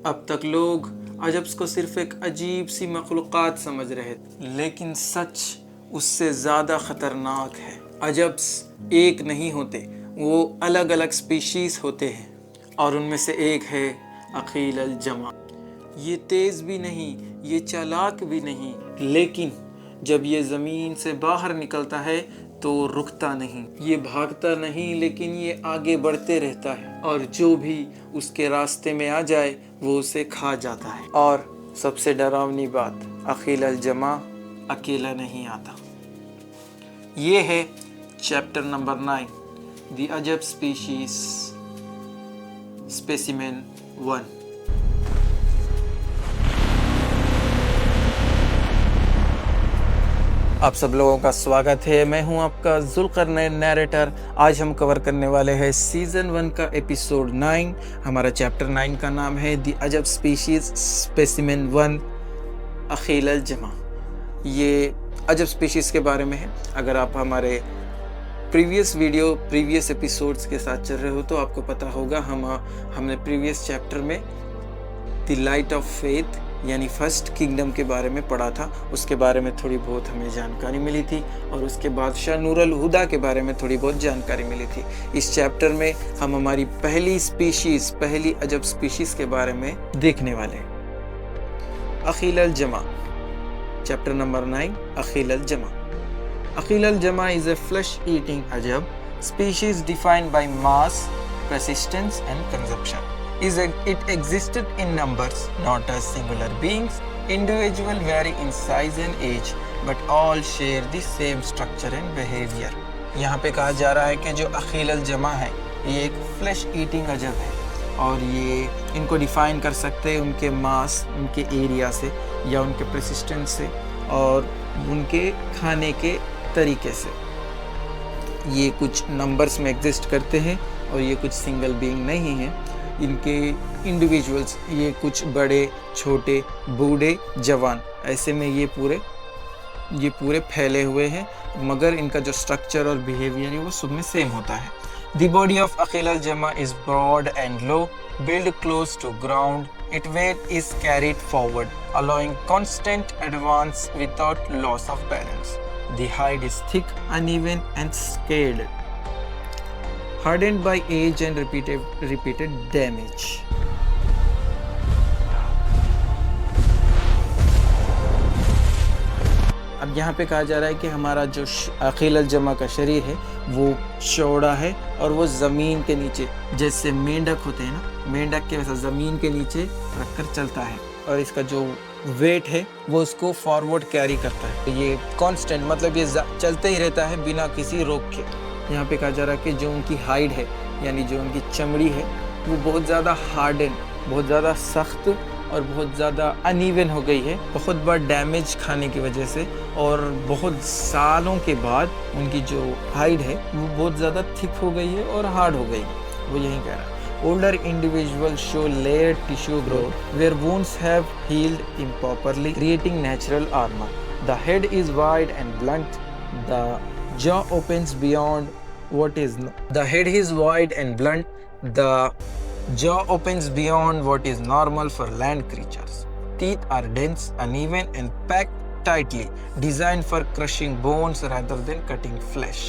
अब तक लोग अजब्स को सिर्फ एक अजीब सी मखलूक़ात समझ रहे थे, लेकिन सच उससे ज़्यादा ख़तरनाक है। अजब्स एक नहीं होते, वो अलग अलग स्पीशीज़ होते हैं, और उनमें से एक है अकील अल जमा। ये तेज़ भी नहीं, ये चालाक भी नहीं, लेकिन जब ये ज़मीन से बाहर निकलता है तो रुकता नहीं। ये भागता नहीं, लेकिन ये आगे बढ़ते रहता है, और जो भी उसके रास्ते में आ जाए वो उसे खा जाता है। और सबसे डरावनी बात, अकील अल जमा अकेला नहीं आता। ये है चैप्टर नंबर 9, द अजब स्पीशीज, स्पेसिमेन 1। आप सब लोगों का स्वागत है। मैं हूं आपका जुल्करनैन नैरेटर। आज हम कवर करने वाले हैं सीज़न 1 का एपिसोड 9। हमारा चैप्टर 9 का नाम है द अजब स्पीशीज़ स्पेसिमेन 1, अकील अल जमा। ये अजब स्पीशीज़ के बारे में है। अगर आप हमारे प्रीवियस एपिसोड्स के साथ चल रहे हो तो आपको पता होगा हमने प्रीवियस चैप्टर में द लाइट ऑफ फेथ यानी फर्स्ट किंगडम के बारे में पढ़ा था। उसके बारे में थोड़ी बहुत हमें जानकारी मिली थी, और उसके बाद शाह नूर अल हुदा के बारे में थोड़ी बहुत जानकारी मिली थी। इस चैप्टर में हम हमारी पहली अजब स्पीशीज़ के बारे में देखने वाले हैं। अकील अल जमा, चैप्टर नंबर 9, अकील अल जमा। अकील अल जमा is a flesh-eating ajab species defined by mass, persistence and consumption. It existed in numbers, not as singular beings. Individuals vary in size and age, but all share the same structure and behavior. यहाँ पे कहा जा रहा है कि जो अकील अल जमा है ये एक फ्लैश ईटिंग अजब है, और ये इनको डिफाइन कर सकते हैं उनके मास, उनके एरिया से, या उनके परसिस्टेंस से, और उनके खाने के तरीके से। ये कुछ नंबर्स में एग्जिस्ट करते हैं, और ये कुछ सिंगल बीइंग नहीं है। इनके इंडिविजुअल्स, ये कुछ बड़े, छोटे, बूढ़े, जवान, ऐसे में ये पूरे फैले हुए हैं, मगर इनका जो स्ट्रक्चर और बिहेवियर है वो सब में सेम होता है। The body of अकील अल जमा is broad and low, built close to ground. Its weight is carried forward, allowing constant advance without loss of balance. The hide is thick, uneven and scaled, hardened by age and repeated damage. अब यहाँ पे कहा जा रहा है कि हमारा जो अकील अल जमा का शरीर है वो चौड़ा है, और वो ज़मीन के नीचे, जैसे मेंढक होते हैं ना, मेंढक के वैसा ज़मीन के नीचे रखकर चलता है, और इसका जो वेट है वो उसको फॉरवर्ड कैरी करता है। ये कांस्टेंट, मतलब ये चलते ही रहता है बिना किसी रोक के। यहाँ पे कहा जा रहा है कि जो उनकी हाइड है, यानी जो उनकी चमड़ी है, वो बहुत ज़्यादा हार्डन, बहुत ज़्यादा सख्त और बहुत ज़्यादा अनइवन हो गई है, बहुत बार डैमेज खाने की वजह से, और बहुत सालों के बाद उनकी जो हाइड है वो बहुत ज़्यादा थिक हो गई है और हार्ड हो गई है। वो यही कह रहा है। Older individuals show layered tissue growth where wounds have healed improperly, creating natural armor. The head is wide and blunt. The jaw opens beyond what is normal for land creatures. Teeth are dense, uneven, and packed tightly, designed for crushing bones rather than cutting flesh.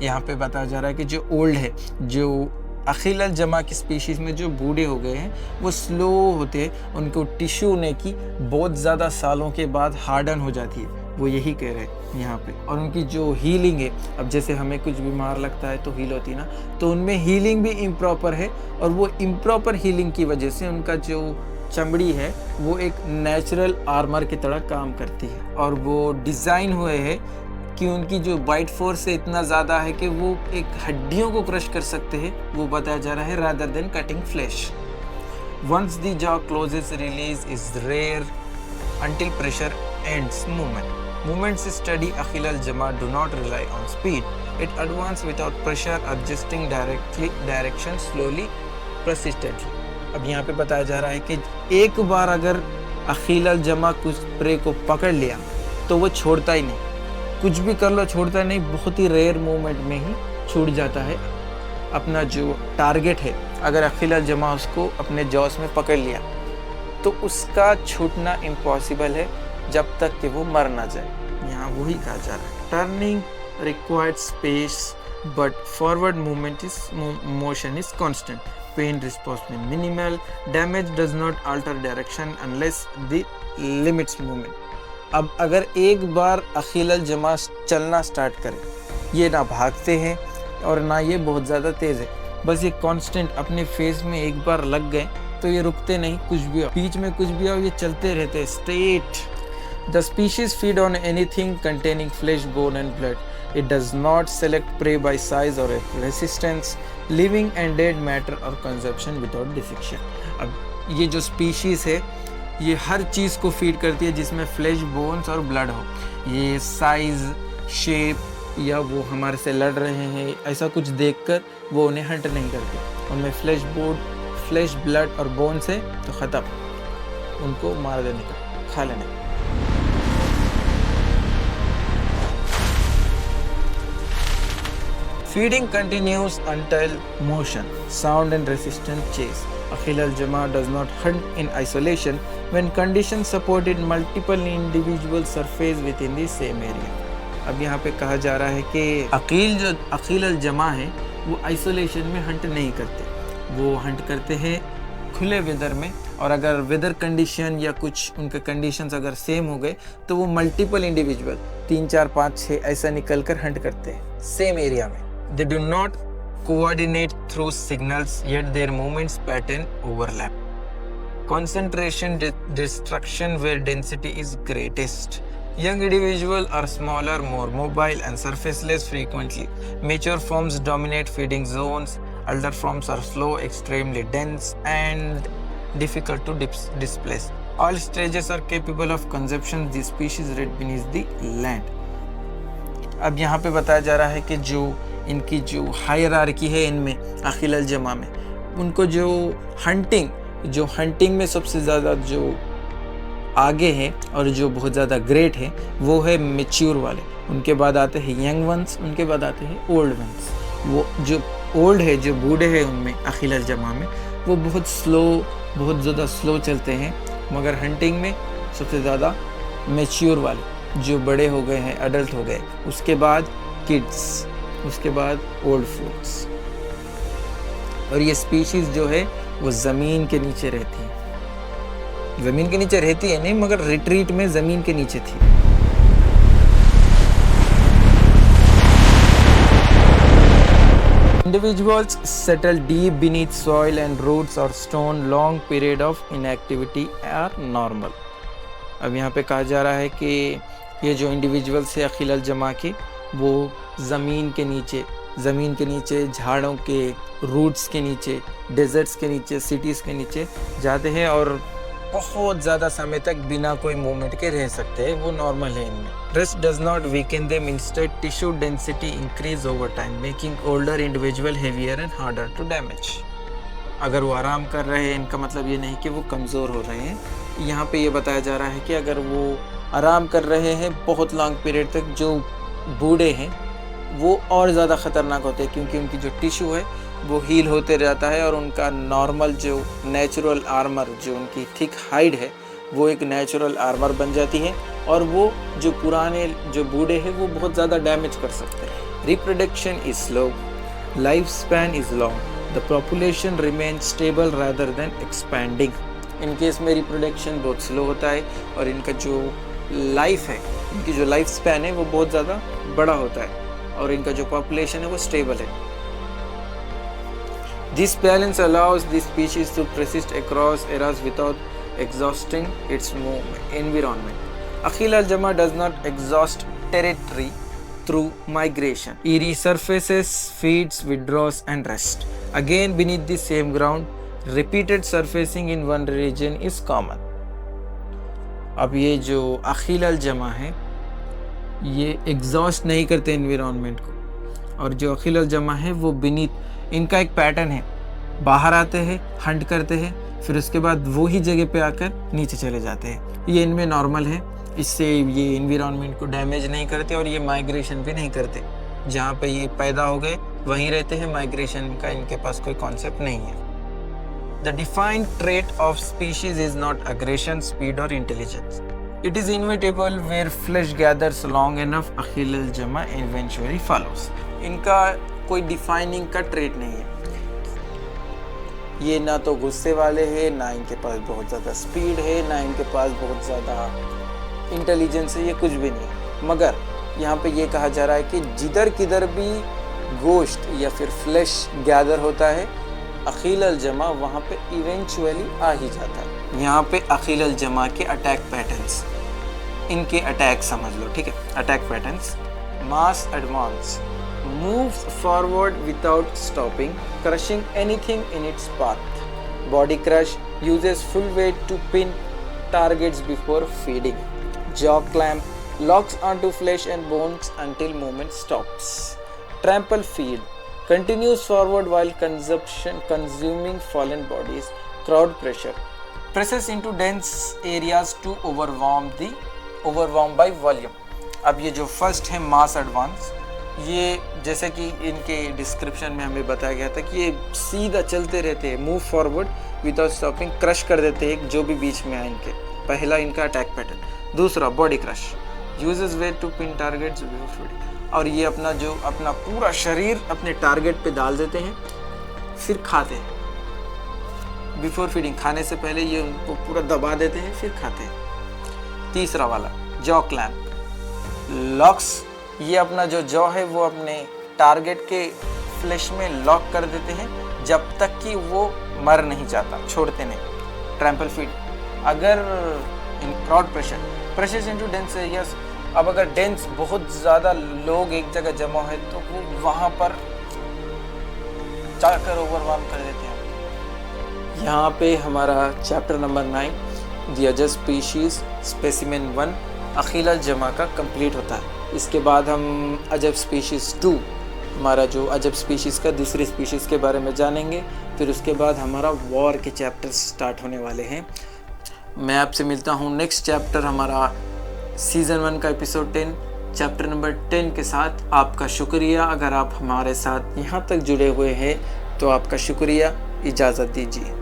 यहाँ पे बताया जा रहा है कि जो old है, जो अकील अल जमा की स्पीशीज़ में जो बूढ़े हो गए हैं, वो स्लो होते हैं, उनको टिश्यू होने की बहुत ज़्यादा सालों के बाद हार्डन हो जाती है। वो यही कह रहे हैं यहाँ पे। और उनकी जो हीलिंग है, अब जैसे हमें कुछ बीमार लगता है तो हील होती है ना, तो उनमें हीलिंग भी इम्प्रॉपर है, और वो इम्प्रॉपर हीलिंग की वजह से उनका जो चमड़ी है वो एक नेचुरल आर्मर की तरह काम करती है, और वो डिज़ाइन हुए हैं कि उनकी जो बाइट फोर्स है इतना ज़्यादा है कि वो एक हड्डियों को क्रश कर सकते हैं। वो बताया जा रहा है rather than cutting flesh. Once the jaw closes, release is rare until pressure ends movement. Movements study Aqeel अल जमा do not rely on speed. It advances without pressure, adjusting direction slowly, persistently. अब यहाँ पे बताया जा रहा है कि एक बार अगर अकील अल जमा कुछ प्रे को पकड़ लिया तो वो छोड़ता ही नहीं, कुछ भी कर लो छोड़ता नहीं, बहुत ही रेयर मूवमेंट में ही छूट जाता है अपना जो टारगेट है। अगर अकील अल जमा उसको अपने जॉस में पकड़ लिया तो उसका छूटना इम्पॉसिबल है जब तक कि वो मर ना जाए। यहाँ वही कहा जा रहा है, turning required space but forward movement is motion is constant, pain response में minimal, damage does not alter direction unless the limits movement. अब अगर एक बार अखिल अल जमा चलना स्टार्ट करे, ये ना भागते हैं और ना ये बहुत ज़्यादा तेज़ है, बस ये कांस्टेंट अपने फेस में एक बार लग गए तो ये रुकते नहीं, कुछ भी हो बीच में कुछ भी हो ये चलते रहते हैं straight. The species feed on anything containing flesh, bone and blood. It does not select prey by size or resistance, living and dead matter or consumption without dissection। अब ये जो स्पीशीज है ये हर चीज़ को फीड करती है जिसमें फ्लैश, बोन्स और ब्लड हो। ये साइज, शेप या वो हमारे से लड़ रहे हैं ऐसा कुछ देखकर वो उन्हें हंट नहीं करते। उनमें फ्लैश, ब्लड और बोन्स है तो ख़त्म, उनको मार देने का, खा लेने का। Feeding continues until motion, sound and resistant chase. Akhil al-Jama does not hunt in isolation when conditions supported multiple individual surface within the same area. अब यहाँ पे कहा जा रहा है कि अखिल अल-जमा है वो आइसोलेशन में हंट नहीं करते, वो हंट करते हैं खुले वेदर में, और अगर वेदर कंडीशन या कुछ उनके कंडीशंस अगर सेम हो गए तो वो मल्टीपल इंडिविजुअल 3, 4, 5, 6 ऐसा निकल कर हंट करते हैं सेम एरिया में। They do not coordinate through signals, yet their movements pattern overlap. Concentration destruction where density is greatest. Young individuals are smaller, more mobile and surfaceless frequently. Mature forms dominate feeding zones. Elder forms are slow, extremely dense and difficult to displace. All stages are capable of consumption. These species live beneath the land. अब यहाँ पे बताया जा रहा है कि जो इनकी जो हायरार्की है इनमें अखिल अल जमा में, उनको जो हंटिंग में सबसे ज़्यादा जो आगे है और जो बहुत ज़्यादा ग्रेट है वो है मैच्योर वाले, उनके बाद आते हैं यंग वंस, उनके बाद आते हैं ओल्ड वंस। वो जो ओल्ड है, जो बूढ़े हैं उनमें अखिल अल जमा में, वो बहुत ज़्यादा स्लो चलते हैं, मगर हंटिंग में सबसे ज़्यादा मैच्योर वाले जो बड़े हो गए हैं, अडल्ट हो गए, उसके बाद किड्स, उसके बाद ओल्ड फूड्स। और ये स्पीशीज जो है वो ज़मीन के नीचे रहती है, ज़मीन के नीचे रहती है नहीं मगर रिट्रीट में ज़मीन के नीचे थी। Individuals settle deep beneath soil and roots or stone. Long period of inactivity are normal। अब यहाँ पे कहा जा रहा है कि ये जो इंडिविजुअल्स है अखिल अल जमा के, वो ज़मीन के नीचे, झाड़ों के रूट्स के नीचे, डेजर्ट्स के नीचे, सिटीज़ के नीचे जाते हैं और बहुत ज़्यादा समय तक बिना कोई मूवमेंट के रह सकते हैं, वो नॉर्मल है इनमें। Rest does not weaken them, instead tissue density increase over time, making older individual heavier and harder to damage. अगर वो आराम कर रहे हैं इनका मतलब ये नहीं कि वो कमज़ोर हो रहे हैं। यहाँ पे ये बताया जा रहा है कि अगर वो आराम कर रहे हैं बहुत लॉन्ग पीरियड तक, जो बूढ़े हैं वो और ज़्यादा ख़तरनाक होते हैं, क्योंकि उनकी जो टिश्यू है वो हील होते रहता है और उनका नॉर्मल जो नेचुरल आर्मर, जो उनकी थिक हाइड है, वो एक नेचुरल आर्मर बन जाती है और वो जो पुराने जो बूढ़े हैं वो बहुत ज़्यादा डैमेज कर सकते हैं। Reproduction is slow, life span is long, the population remain stable rather than expanding. In case में रिप्रोडक्शन बहुत स्लो होता है और इनका जो लाइफ है, इनकी जो लाइफ स्पैन है वो बहुत ज़्यादा बड़ा होता है और इनका जो पॉपुलेशन है वो स्टेबल है। This balance allows the species to persist across eras without exhausting its environment. Akhil al-Jama does not exhaust territory through migration. It resurfaces, feeds, withdraws and rests. Again beneath the same ground, repeated surfacing in one region is common. अब ये जो अखिल अल-जमा है ये exhaust नहीं करते environment को, और जो अखिल अल-जमा है वो बीनीथ, इनका एक पैटर्न है, बाहर आते हैं, हंट करते हैं, फिर उसके बाद वो ही जगह पे आकर नीचे चले जाते हैं। ये इनमें नॉर्मल है, इससे ये एनवायरनमेंट को डैमेज नहीं करते और ये माइग्रेशन भी नहीं करते। जहाँ पे ये पैदा हो गए वहीं रहते हैं, माइग्रेशन का इनके पास कोई कॉन्सेप्ट नहीं है। The defined trait of species is not aggression, speed or intelligence. It is inevitable where flesh gathers long enough, akhil al-jama eventually follows. इनका कोई डिफाइनिंग का ट्रेट नहीं है। ये ना तो गुस्से वाले हैं, ना इनके पास बहुत ज़्यादा स्पीड है, ना इनके पास बहुत ज़्यादा इंटेलिजेंस है, ये कुछ भी नहीं है। मगर यहाँ पे ये कहा जा रहा है कि जिधर किधर भी गोश्त या फिर फ्लैश गैदर होता है, अखील अल-जमा वहाँ पे इवेंचुअली आ ही जाता है। यहाँ पे अखील अल-जमा के अटैक पैटर्न्स, इनके अटैक समझ लो, ठीक है। Attack patterns: mass advance, moves forward without stopping, crushing anything in its path. Body crush, uses full weight to pin targets before feeding. Jaw clamp, locks onto flesh and bones until movement stops. Trample feed, continues forward while consuming fallen bodies. Crowd pressure, presses into dense areas to overwhelm by volume. अब ये जो first है मास advance, ये जैसे कि इनके description में हमें बताया गया था कि ये सीधा चलते रहते हैं, move forward without stopping, crush कर देते हैं जो भी बीच में आए इनके। पहला इनका अटैक पैटर्न। दूसरा body crush, uses weight to pin targets before feeding, और ये अपना पूरा शरीर अपने टारगेट पे डाल देते हैं, फिर खाते हैं। बिफोर फीडिंग, खाने से पहले ये उनको पूरा दबा देते हैं, फिर खाते हैं। तीसरा वाला जॉ क्लैम्प, लॉक्स, ये अपना जो जॉ है वो अपने टारगेट के फ्लैश में लॉक कर देते हैं जब तक कि वो मर नहीं जाता, छोड़ते नहीं। ट्रैम्पल फीड, अगर इन crowd pressure into dense areas, अब अगर डेंस बहुत ज़्यादा लोग एक जगह जमा है तो वो वहाँ पर जाकर ओवरवेल्म कर देते हैं। यहाँ पे हमारा चैप्टर नंबर 9 द अजब स्पीशीज स्पेसिमेन 1 अखील अल-जमा का कंप्लीट होता है। इसके बाद हम अजब स्पीशीज़ 2, हमारा जो अजब स्पीशीज़ का दूसरी स्पीशीज़ के बारे में जानेंगे। फिर उसके बाद हमारा वॉर के चैप्टर्स स्टार्ट होने वाले हैं। मैं आपसे मिलता हूँ नेक्स्ट चैप्टर, हमारा सीज़न 1 का एपिसोड 10, चैप्टर नंबर 10 के साथ। आपका शुक्रिया, अगर आप हमारे साथ यहाँ तक जुड़े हुए हैं तो आपका शुक्रिया। इजाज़त दीजिए।